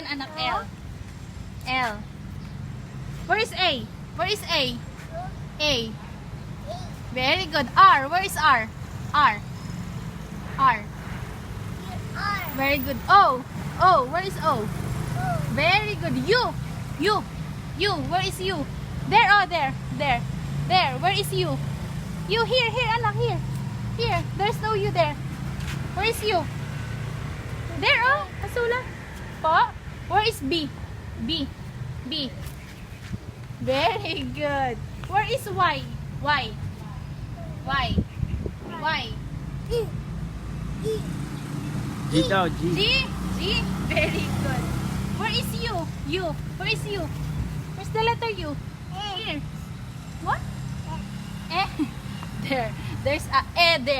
yan, anak? L. L. Where is A? Where is A? A. Very good. R. Where is R? R. R. Very good. O. O. Where is O? Very good. U. U. U. Where is U? There. Oh, there. There. There. Where is U? U. Here. Here, anak. Here. Here. There's no U there. Where is U? There. Oh. Kasula. Po. Where is B? B. B. Very good. Where is Y? Y. Y. Y. G daw, G. G. G. Very good. Where is U? U. Where is U? Where's the letter U? Here. What? Eh. There. There's a E there.